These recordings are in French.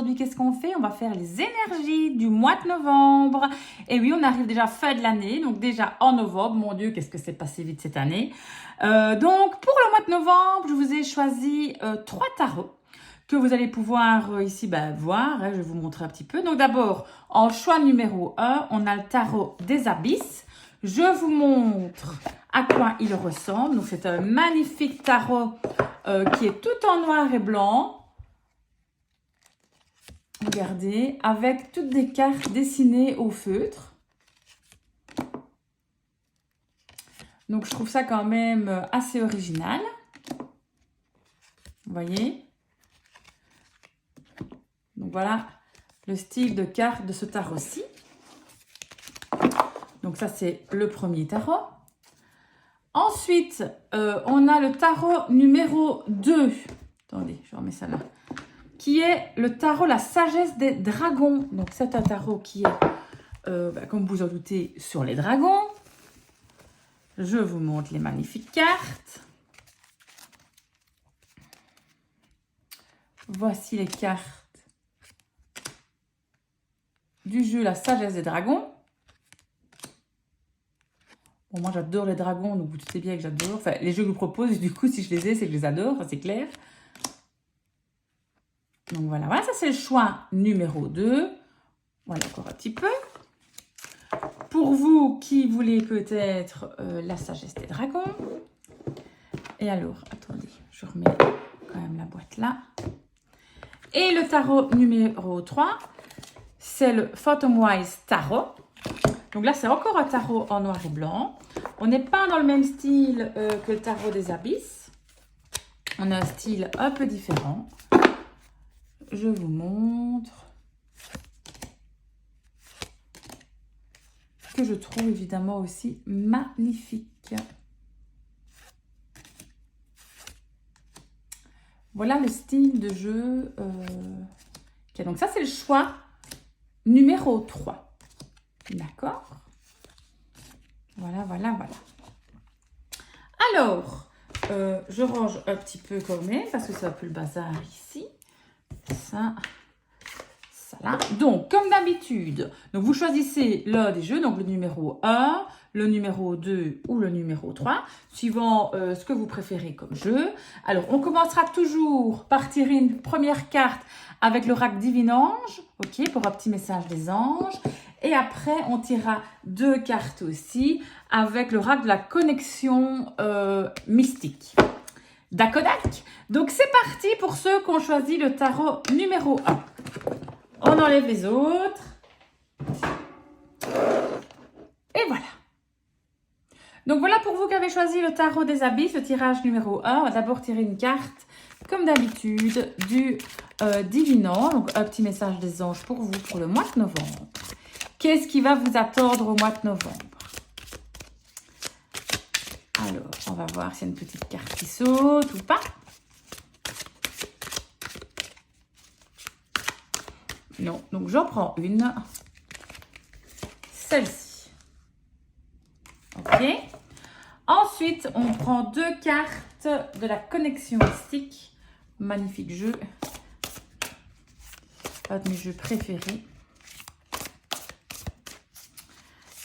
aujourd'hui, qu'est-ce qu'on fait? On va faire les énergies du mois de novembre. Et oui, on arrive déjà fin de l'année, donc déjà en novembre. Mon Dieu, qu'est-ce que c'est passé vite cette année. Donc, pour le mois de novembre, je vous ai choisi 3 tarots que vous allez pouvoir ici voir. Je vais vous montrer un petit peu. Donc d'abord, en choix numéro 1, on a le tarot des abysses. Je vous montre à quoi il ressemble. Donc c'est un magnifique tarot qui est tout en noir et blanc. Regardez, avec toutes des cartes dessinées au feutre. Donc je trouve ça quand même assez original. Vous voyez? Donc voilà le style de carte de ce tarot-ci. Donc ça, c'est le premier tarot. Ensuite, on a le tarot numéro 2. Attendez, je remets ça là. Qui est le tarot La Sagesse des Dragons. Donc c'est un tarot qui est, comme vous en doutez, sur les dragons. Je vous montre les magnifiques cartes. Voici les cartes du jeu La Sagesse des Dragons. Bon, moi, j'adore les dragons, donc vous doutez bien que j'adore. Enfin, les jeux que je vous propose, du coup, si je les ai, c'est que je les adore, c'est clair. Donc voilà, voilà, ça c'est le choix numéro 2. Voilà, encore un petit peu. Pour vous qui voulez peut-être La Sagesse des Dragons. Et alors, attendez, je remets quand même la boîte là. Et le tarot numéro 3, c'est le Phantomwise Tarot. Donc là, c'est encore un tarot en noir et blanc. On n'est pas dans le même style que le tarot des abysses. On a un style un peu différent. Je vous montre. Que je trouve évidemment aussi magnifique. Voilà le style de jeu. Okay, donc ça, c'est le choix numéro 3. D'accord? Voilà, voilà, voilà. Alors, je range un petit peu quand même parce que c'est un peu le bazar ici. Ça, ça là. Donc, comme d'habitude, donc vous choisissez l'un des jeux, donc le numéro 1, le numéro 2 ou le numéro 3, suivant ce que vous préférez comme jeu. Alors, on commencera toujours par tirer une première carte avec l'oracle Divin Ange, ok, pour un petit message des anges. Et après, on tirera 2 cartes aussi avec l'oracle de la connexion mystique. D'accord? Donc, c'est parti pour ceux qui ont choisi le tarot numéro 1. On enlève les autres. Et voilà. Donc, voilà pour vous qui avez choisi le tarot des abysses, le tirage numéro 1. On va d'abord tirer une carte, comme d'habitude, du Divin Ange. Donc, un petit message des anges pour vous pour le mois de novembre. Qu'est-ce qui va vous attendre au mois de novembre? Alors, on va voir s'il y a une petite carte qui saute ou pas. Non, donc j'en prends une. Celle-ci. Ok. Ensuite, on prend 2 cartes de la connexion mystique. Magnifique jeu. Un de mes jeux préférés.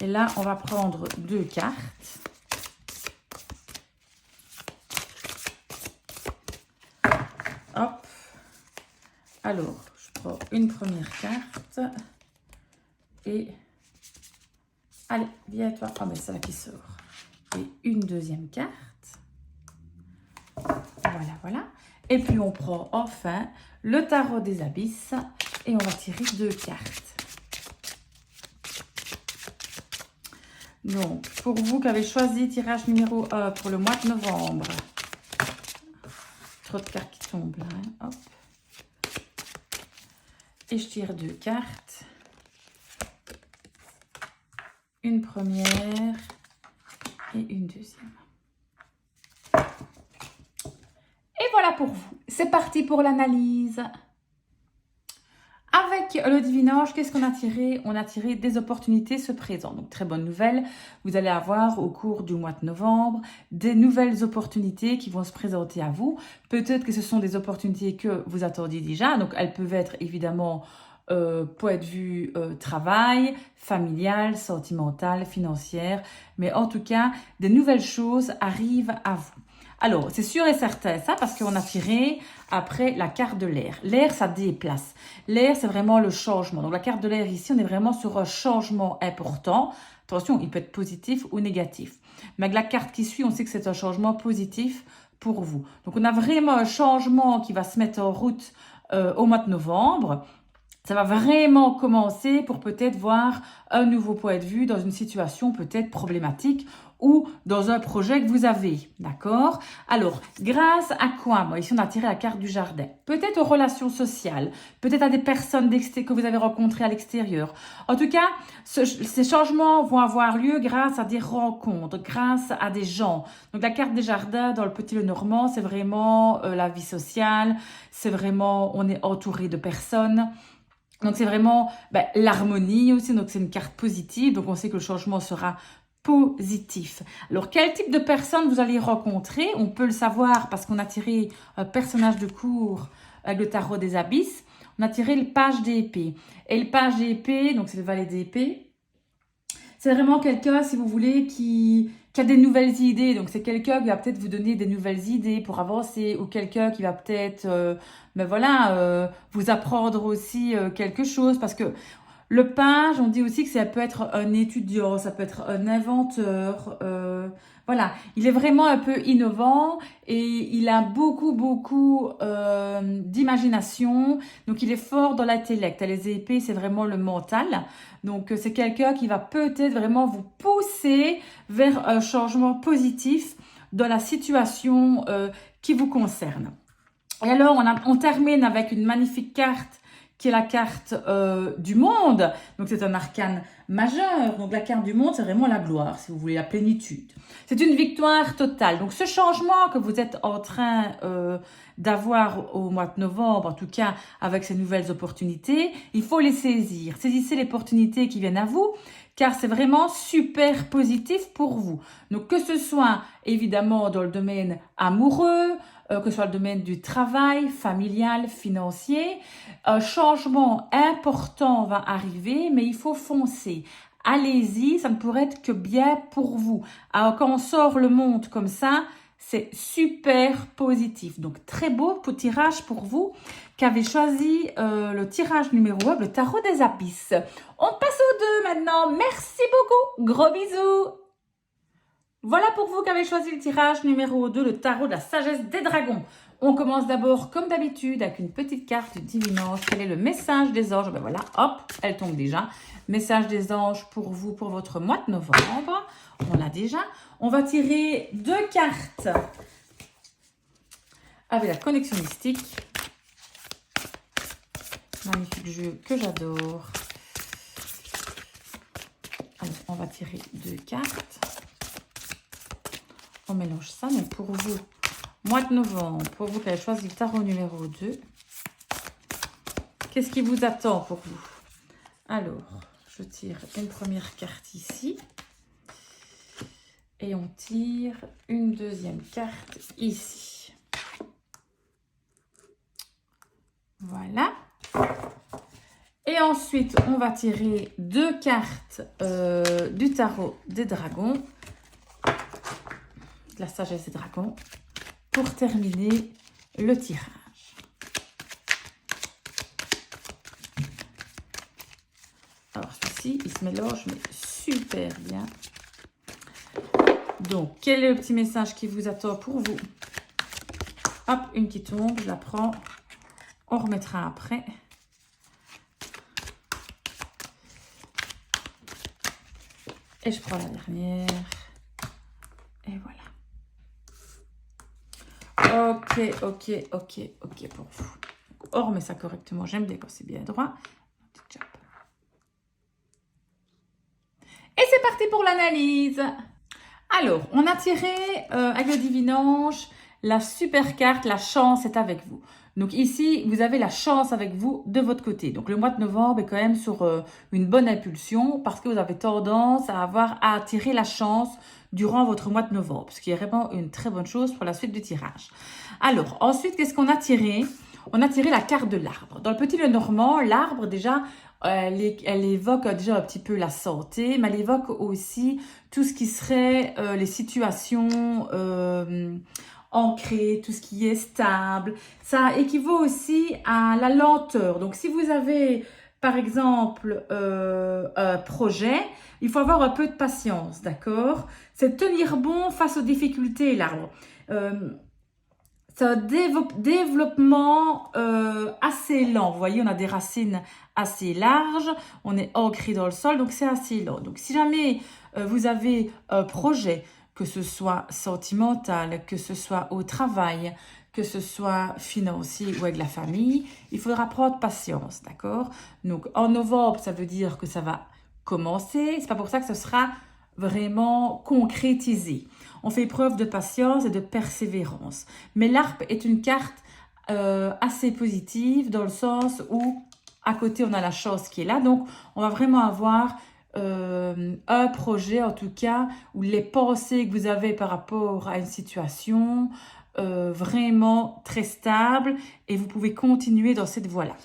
Et là, on va prendre 2 cartes. Hop. Alors, je prends une première carte. Et... Allez, viens toi. Ah, mais c'est là qui sort. Et une deuxième carte. Voilà, voilà. Et puis, on prend enfin le tarot des abysses. Et on va tirer 2 cartes. Donc, pour vous qui avez choisi tirage numéro 1 pour le mois de novembre. Trop de cartes qui tombent là. Hein. Hop. Et je tire 2 cartes. Une première et une deuxième. Et voilà pour vous. C'est parti pour l'analyse. Avec le divinage, qu'est-ce qu'on a tiré? On a tiré des opportunités se présentent. Donc, très bonne nouvelle. Vous allez avoir au cours du mois de novembre des nouvelles opportunités qui vont se présenter à vous. Peut-être que ce sont des opportunités que vous attendiez déjà. Donc, elles peuvent être évidemment point de vue travail, familial, sentimental, financière. Mais en tout cas, des nouvelles choses arrivent à vous. Alors, c'est sûr et certain, ça, parce qu'on a tiré après la carte de l'air. L'air, ça déplace. L'air, c'est vraiment le changement. Donc, la carte de l'air, ici, on est vraiment sur un changement important. Attention, il peut être positif ou négatif. Mais avec la carte qui suit, on sait que c'est un changement positif pour vous. Donc, on a vraiment un changement qui va se mettre en route au mois de novembre. Ça va vraiment commencer pour peut-être voir un nouveau point de vue dans une situation peut-être problématique ou dans un projet que vous avez, d'accord? Alors, grâce à quoi? Bon, ici, on a tiré la carte du jardin. Peut-être aux relations sociales, peut-être à des personnes que vous avez rencontrées à l'extérieur. En tout cas, ces changements vont avoir lieu grâce à des rencontres, grâce à des gens. Donc, la carte des jardins dans le Petit Lenormand, c'est vraiment la vie sociale, c'est vraiment, on est entouré de personnes. Donc, c'est vraiment l'harmonie aussi. Donc, c'est une carte positive. Donc, on sait que le changement sera positif. Alors, quel type de personne vous allez rencontrer? On peut le savoir parce qu'on a tiré un personnage de cour avec le tarot des abysses. On a tiré le page d'épée. Et le page d'épée, donc c'est le valet d'épée. C'est vraiment quelqu'un, si vous voulez, qui a des nouvelles idées. Donc, c'est quelqu'un qui va peut-être vous donner des nouvelles idées pour avancer ou quelqu'un qui va peut-être, vous apprendre aussi quelque chose. Parce que le page, on dit aussi que ça peut être un étudiant, ça peut être un inventeur. Voilà, il est vraiment un peu innovant et il a beaucoup d'imagination. Donc, il est fort dans l'intellect. Les épées, c'est vraiment le mental. Donc, c'est quelqu'un qui va peut-être vraiment vous pousser vers un changement positif dans la situation qui vous concerne. Et alors, on termine avec une magnifique carte qui est la carte du monde. Donc, c'est un arcane majeur. Donc, la carte du monde, c'est vraiment la gloire, si vous voulez, la plénitude. C'est une victoire totale. Donc, ce changement que vous êtes en train d'avoir au mois de novembre, en tout cas avec ces nouvelles opportunités, il faut les saisir. Saisissez les opportunités qui viennent à vous, car c'est vraiment super positif pour vous. Donc, que ce soit évidemment dans le domaine amoureux, que ce soit le domaine du travail, familial, financier, un changement important va arriver, mais il faut foncer. Allez-y, ça ne pourrait être que bien pour vous. Alors, quand on sort le monde comme ça, c'est super positif. Donc, très beau tirage pour vous qui avez choisi le tirage numéro 1, le tarot des abysses. On passe aux 2 maintenant. Merci beaucoup. Gros bisous. Voilà pour vous qui avez choisi le tirage numéro 2, le tarot de la sagesse des dragons. On commence d'abord, comme d'habitude, avec une petite carte du divinage. Quel est le message des anges? Ben voilà, hop, elle tombe déjà. Message des anges pour vous, pour votre mois de novembre. On l'a déjà. On va tirer 2 cartes avec la connexion mystique. Magnifique jeu que j'adore. Alors, on va tirer 2 cartes. On mélange ça, mais pour vous, mois de novembre, pour vous qui avez choisi le tarot numéro 2, qu'est-ce qui vous attend pour vous? Alors, je tire une première carte ici. Et on tire une deuxième carte ici. Voilà. Et ensuite, on va tirer 2 cartes du tarot des dragons. De la sagesse des dragons pour terminer le tirage. Alors ceci, il se mélange mais super bien. Donc, quel est le petit message qui vous attend pour vous? Hop, une qui tombe, je la prends. On remettra après. Et je prends la dernière. Et voilà. Ok pour vous. On remet ça correctement. J'aime bien quand c'est bien droit. Et c'est parti pour l'analyse. Alors, on a tiré avec le divinage la super carte, la chance est avec vous. Donc ici, vous avez la chance avec vous de votre côté. Donc le mois de novembre est quand même sur une bonne impulsion parce que vous avez tendance à attirer la chance durant votre mois de novembre, ce qui est vraiment une très bonne chose pour la suite du tirage. Alors, ensuite, qu'est-ce qu'on a tiré? On a tiré la carte de l'arbre. Dans le petit Lenormand, l'arbre, déjà, elle évoque déjà un petit peu la santé, mais elle évoque aussi tout ce qui serait les situations ancrées, tout ce qui est stable. Ça équivaut aussi à la lenteur. Donc, si vous avez, par exemple, un projet, il faut avoir un peu de patience, d'accord? C'est tenir bon face aux difficultés, l'arbre. C'est un développement assez lent. Vous voyez, on a des racines assez larges, on est ancré dans le sol, donc c'est assez lent. Donc, si jamais vous avez un projet, que ce soit sentimental, que ce soit au travail, que ce soit financier ou avec la famille, il faudra prendre patience, d'accord? Donc, en novembre, ça veut dire que ça va commencer. C'est pas pour ça que ce sera vraiment concrétisé. On fait preuve de patience et de persévérance. Mais l'arbre est une carte assez positive dans le sens où à côté on a la chance qui est là. Donc on va vraiment avoir un projet en tout cas où les pensées que vous avez par rapport à une situation vraiment très stable et vous pouvez continuer dans cette voie-là.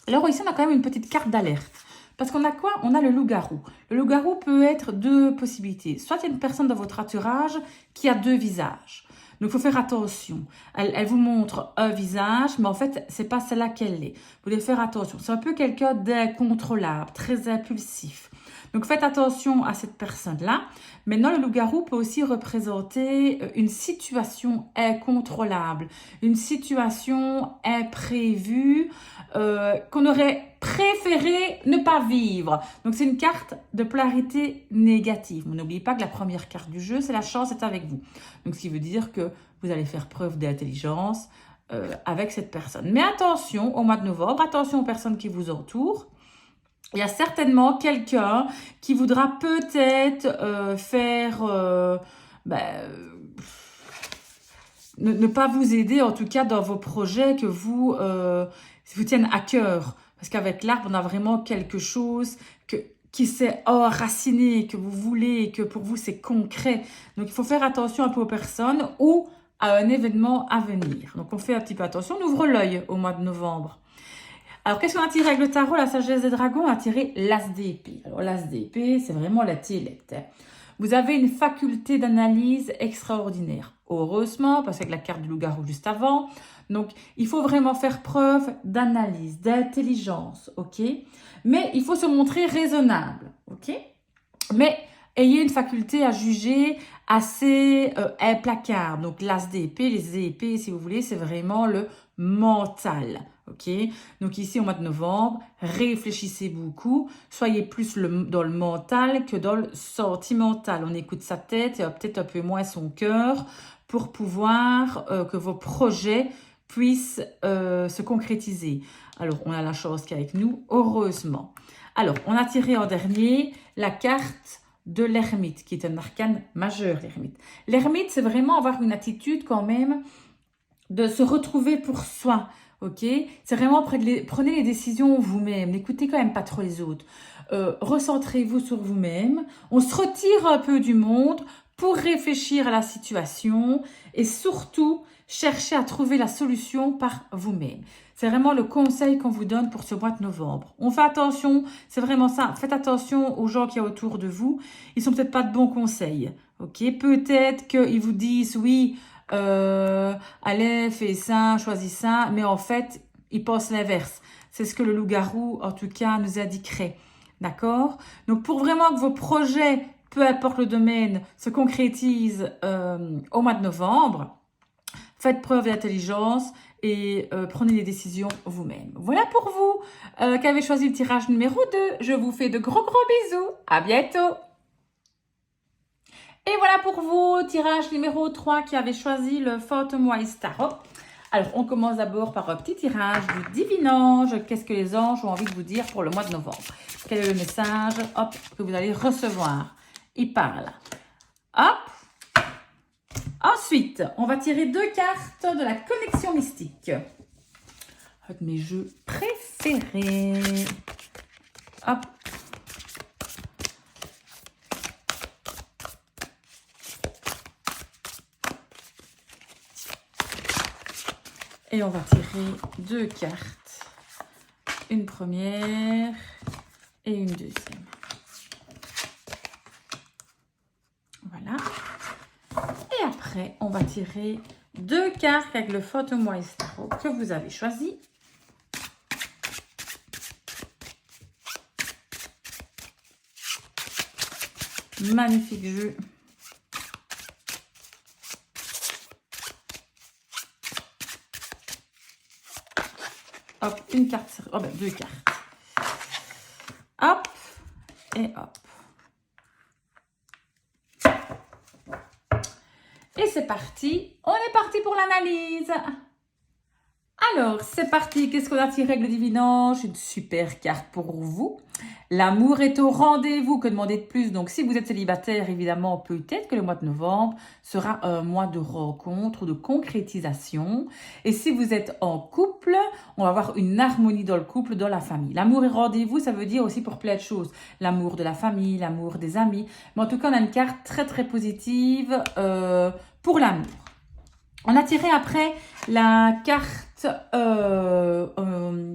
Alors ici on a quand même une petite carte d'alerte. Parce qu'on a quoi? On a le loup-garou. Le loup-garou peut être deux possibilités. Soit il y a une personne dans votre entourage qui a deux visages. Donc, il faut faire attention. Elle vous montre un visage, mais en fait, c'est pas celle-là qu'elle est. Vous devez faire attention. C'est un peu quelqu'un d'incontrôlable, très impulsif. Donc, faites attention à cette personne-là. Maintenant, le loup-garou peut aussi représenter une situation incontrôlable, une situation imprévue qu'on aurait préféré ne pas vivre. Donc, c'est une carte de polarité négative. Mais n'oubliez pas que la première carte du jeu, c'est la chance est avec vous. Donc, ce qui veut dire que vous allez faire preuve d'intelligence avec cette personne. Mais attention au mois de novembre, attention aux personnes qui vous entourent. Il y a certainement quelqu'un qui voudra peut-être ne pas vous aider, en tout cas dans vos projets que vous tiennent à cœur. Parce qu'avec l'arbre, on a vraiment quelque chose qui s'est enraciné, que vous voulez, que pour vous c'est concret. Donc il faut faire attention un peu aux personnes ou à un événement à venir. Donc on fait un petit peu attention, on ouvre l'œil au mois de novembre. Alors, qu'est-ce qu'on a tiré avec le tarot, la sagesse des dragons? On a tiré l'as d'épée. Alors, l'as d'épée, c'est vraiment l'intellect. Vous avez une faculté d'analyse extraordinaire. Heureusement, parce qu'avec la carte du loup-garou juste avant. Donc, il faut vraiment faire preuve d'analyse, d'intelligence, ok? Mais il faut se montrer raisonnable, ok? Mais ayez une faculté à juger assez implacable. Donc, l'as d'épée, les épées, si vous voulez, c'est vraiment le mental. Ok, donc ici au mois de novembre, réfléchissez beaucoup, soyez plus dans le mental que dans le sentimental. On écoute sa tête et peut-être un peu moins son cœur pour pouvoir que vos projets puissent se concrétiser. Alors, on a la chance qu'avec nous, heureusement. Alors, on a tiré en dernier la carte de l'ermite, qui est un arcane majeur, l'ermite. L'ermite, c'est vraiment avoir une attitude quand même de se retrouver pour soi. Ok, c'est vraiment prenez les décisions vous-même, n'écoutez quand même pas trop les autres. Recentrez-vous sur vous-même. On se retire un peu du monde pour réfléchir à la situation et surtout chercher à trouver la solution par vous-même. C'est vraiment le conseil qu'on vous donne pour ce mois de novembre. On fait attention, c'est vraiment ça. Faites attention aux gens qui y a autour de vous. Ils sont peut-être pas de bons conseils. Ok, peut-être qu'ils vous disent oui. Allez, fais ça, choisis ça, mais en fait, il pense l'inverse. C'est ce que le loup-garou, en tout cas, nous indiquerait. D'accord? Donc, pour vraiment que vos projets, peu importe le domaine, se concrétisent au mois de novembre, faites preuve d'intelligence et prenez les décisions vous-même. Voilà pour vous qui avez choisi le tirage numéro 2. Je vous fais de gros bisous. À bientôt! Et voilà pour vous, tirage numéro 3 qui avait choisi le Phantom Wise Tarot. Alors, on commence d'abord par un petit tirage du Divin Ange. Qu'est-ce que les anges ont envie de vous dire pour le mois de novembre? Quel est le message que vous allez recevoir? Il parle. Hop. Ensuite, on va tirer 2 cartes de la connexion mystique. un de mes jeux préférés. Hop. Et on va tirer 2 cartes. Une première et une deuxième. Voilà. Et après, on va tirer 2 cartes avec le Photomwise Tarot que vous avez choisi. Magnifique jeu. Hop, une carte. Oh ben, 2 cartes. Hop et hop. Et c'est parti. On est parti pour l'analyse. Alors, c'est parti. Qu'est-ce qu'on a tiré avec le divinage? Une super carte pour vous. L'amour est au rendez-vous. Que demander de plus? Donc, si vous êtes célibataire, évidemment, peut-être que le mois de novembre sera un mois de rencontre, de concrétisation. Et si vous êtes en couple, on va avoir une harmonie dans le couple, dans la famille. L'amour est au rendez-vous, ça veut dire aussi pour plein de choses. L'amour de la famille, l'amour des amis. Mais en tout cas, on a une carte très, très positive pour l'amour. On a tiré après la carte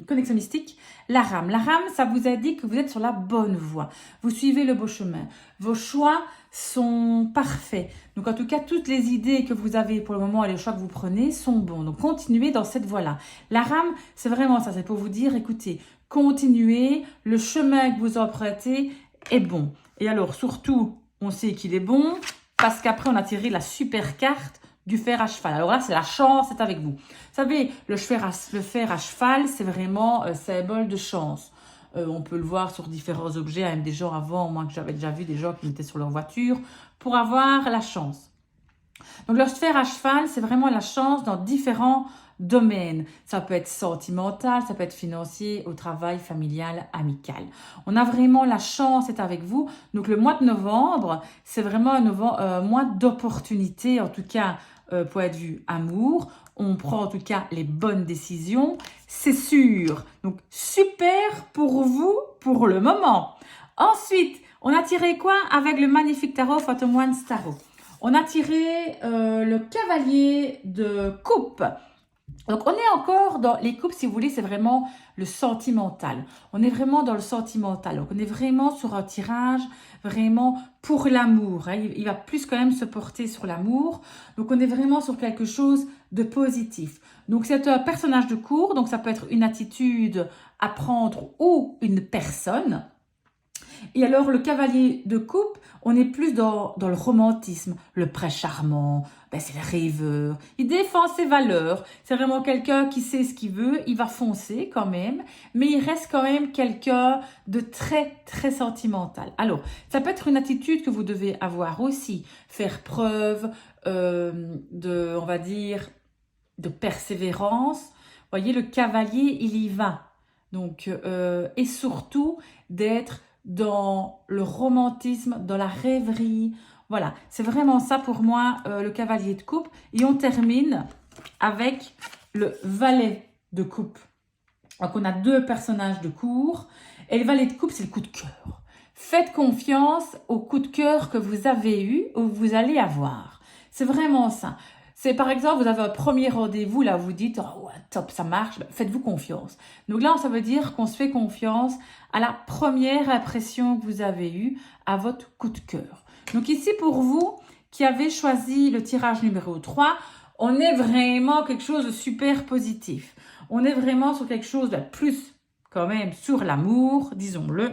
connexion mystique, la rame. La rame, ça vous indique que vous êtes sur la bonne voie. Vous suivez le beau chemin. Vos choix sont parfaits. Donc, en tout cas, toutes les idées que vous avez pour le moment et les choix que vous prenez sont bons. Donc, continuez dans cette voie-là. La rame, c'est vraiment ça. C'est pour vous dire, écoutez, continuez. Le chemin que vous empruntez est bon. Et alors, surtout, on sait qu'il est bon parce qu'après, on a tiré la super carte du fer à cheval. Alors là, c'est la chance, c'est avec vous. Vous savez, le fer à cheval, c'est vraiment un symbole de chance. On peut le voir sur différents objets, même des gens avant, moi que j'avais déjà vu des gens qui mettaient sur leur voiture pour avoir la chance. Donc le fer à cheval, c'est vraiment la chance dans différents domaines. Ça peut être sentimental, ça peut être financier, au travail, familial, amical. On a vraiment la chance d'être avec vous. Donc le mois de novembre, c'est vraiment un mois d'opportunité, en tout cas, point de vue amour. On prend en tout cas les bonnes décisions, c'est sûr. Donc super pour vous pour le moment. Ensuite, on a tiré quoi avec le magnifique tarot Photomwise Tarot? On a tiré le cavalier de coupe. Donc, on est encore dans les couples, si vous voulez, c'est vraiment le sentimental. On est vraiment dans le sentimental. Donc, on est vraiment sur un tirage vraiment pour l'amour. Hein. Il va plus quand même se porter sur l'amour. Donc, on est vraiment sur quelque chose de positif. Donc, c'est un personnage de cours. Donc, ça peut être une attitude à prendre ou une personne. Et alors, le cavalier de coupe, on est plus dans le romantisme, le prince charmant, ben c'est le rêveur. Il défend ses valeurs. C'est vraiment quelqu'un qui sait ce qu'il veut. Il va foncer quand même, mais il reste quand même quelqu'un de très, très sentimental. Alors, ça peut être une attitude que vous devez avoir aussi. Faire preuve on va dire, de persévérance. Vous voyez, le cavalier, il y va. Donc, et surtout, d'être dans le romantisme, dans la rêverie. Voilà, c'est vraiment ça pour moi, le cavalier de coupe. Et on termine avec le valet de coupe. Donc, on a 2 personnages de cour. Et le valet de coupe, c'est le coup de cœur. Faites confiance au coup de cœur que vous avez eu ou vous allez avoir. C'est vraiment ça. C'est par exemple, vous avez un premier rendez-vous, là vous dites, oh ouais, top, ça marche, ben, faites-vous confiance. Donc là, ça veut dire qu'on se fait confiance à la première impression que vous avez eue, à votre coup de cœur. Donc ici, pour vous qui avez choisi le tirage numéro 3, on est vraiment quelque chose de super positif. On est vraiment sur quelque chose de plus, quand même, sur l'amour, disons-le.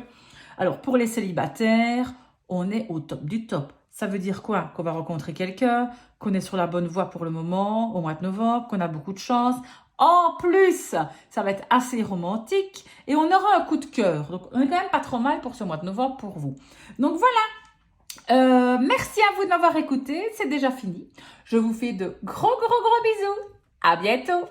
Alors, pour les célibataires, on est au top du top. Ça veut dire quoi? Qu'on va rencontrer quelqu'un, qu'on est sur la bonne voie pour le moment, au mois de novembre, qu'on a beaucoup de chance. En plus, ça va être assez romantique et on aura un coup de cœur. Donc, on est quand même pas trop mal pour ce mois de novembre pour vous. Donc, voilà. Merci à vous de m'avoir écouté. C'est déjà fini. Je vous fais de gros bisous. À bientôt.